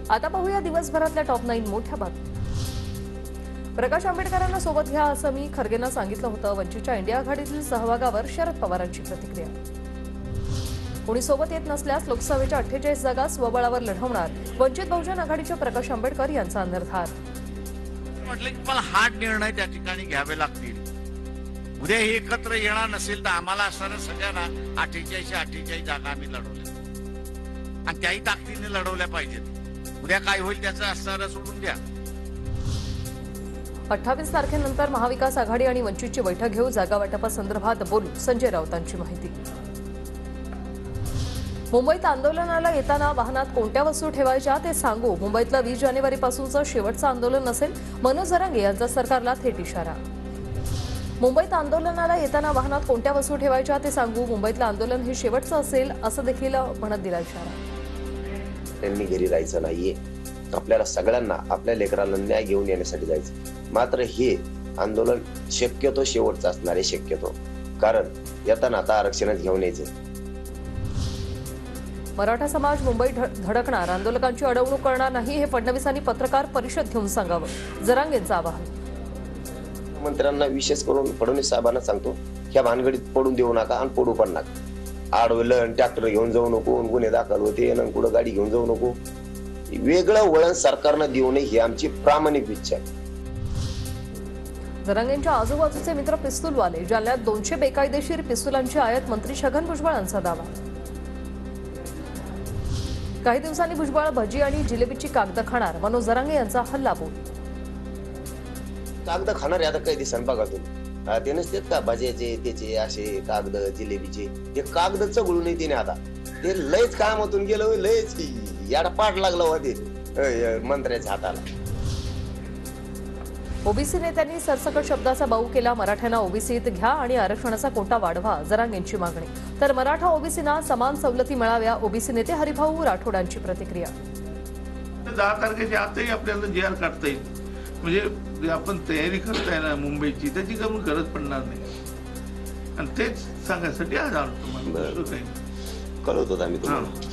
आता पाहूया दिवसभरातल्या टॉप 9 मोठ्या बातम्या। प्रकाश आंबेडकरांना सोबत घ्या असं मी खरगेंना सांगितलं होतं। वंचितच्या इंडिया आघाडीतील सहभागावर शरद पवारांची प्रतिक्रिया। कोणी सोबत येत नसल्यास लोकसभेच्या 48 जागा स्वबळावर लढवणार, वंचित बहुजन आघाडीचे प्रकाश आंबेडकर यांचा निर्धार। म्हटलं की मला हार्ड निर्णय त्या ठिकाणी घ्यावे लागतील। उद्या हे एकत्र येणार नसेल तर आम्हाला असणाऱ्या सगळ्यांना 48 जागा आम्ही लढवल्या आणि त्याही ताकदीने लढवल्या पाहिजेत। उद्या काय होईल त्याचं असणारं सोडून द्या। 28 तारखेनंतर महाविकास आघाडी आणि वंचितची बैठक घेऊ, जागा वाटपासंदर्भात बोलू, संजय राऊतांची माहिती। मुंबईत आंदोलनाला येताना वाहनात कोणत्या वस्तू ठेवायच्या ते सांगू, मुंबईतलं 20 जानेवारीपासूनचं शेवटचं आंदोलन नसेल, मनोज जरांगे यांचा सरकारला थेट इशारा। मुंबईत आंदोलनाला येताना वाहनात कोणत्या वस्तू ठेवायच्या ते सांगू, मुंबईतलं आंदोलन हे शेवटचं असेल असं देखील म्हणत दिला इशारा। त्यांनी घरी राहायचं नाहीये, आपल्याला सगळ्यांना आपल्या लेकरांना न्याय घेऊन येण्यासाठी जायचं। मात्र हे आंदोलन शक्यतो शेवटचं असणार आहे, शक्यतो, कारण येताना आता आरक्षणच घेऊन यायचं। मराठा समाज मुंबईत धडकणार, आंदोलकांची अडवणूक करणार नाही, हे फडणवीसांनी पत्रकार परिषद घेऊन सांगावं, जरांगेंचं आवाहन। मंत्र्यांना विशेष करून फडणवीस साहेबांना सांगतो, ह्या भानगडीत पडून देऊ नका आणि पडू पण नका। आडवलं ट्रॅक्टर घेऊन जाऊ नको, गुन्हे दाखल होते, कुठं गाडी घेऊन जाऊ नको, वेगळं वळण सरकारनं देऊ नये ही आमची प्रामाणिक इच्छा आहे। जरांगेंच्या आजूबाजूचे मित्र पिस्तूलवाले, जालन्यात 200 बेकायदेशीर पिस्तुलांची आयात, मंत्री छगन भुजबळांचा दावा। काही दिवसांनी भुजबळ भजी आणि जिलेबीची कागद खाणार, मनोज जरांगे यांचा हल्लाबोल। कागद खाणार आता काही दिवसांनी बघा तुम्ही, ते नसतात का भाज्याचे त्याचे असे कागद जिलेबीचे, ते कागद चगळू नाही तिने आता, ते लयच कामातून गेलं, लयच याडा पाठ लागला होते मंत्र्याच्या हाताला। ओबीसी नेत्यांनी सरसकट शब्दाचा बाऊ केला, मराठ्यांना ओबीसीत घ्या आणि आरक्षणाचा कोटा वाढवा, जरांगेंची मागणी। तर मराठा ओबीसींना समान सवलती मिळाव्या, ओबीसी नेते हरिभाऊ राठोडांची प्रतिक्रिया। 10 तारखेच्या आतही आपल्याला जी आर काढता येईल, म्हणजे आपण तयारी करताय ना मुंबईची, त्याची कमी गरज पडणार नाही, आणि तेच सांगायसाठी आज आलो तुम्हाला, कळवतो आम्ही तुम्हाला।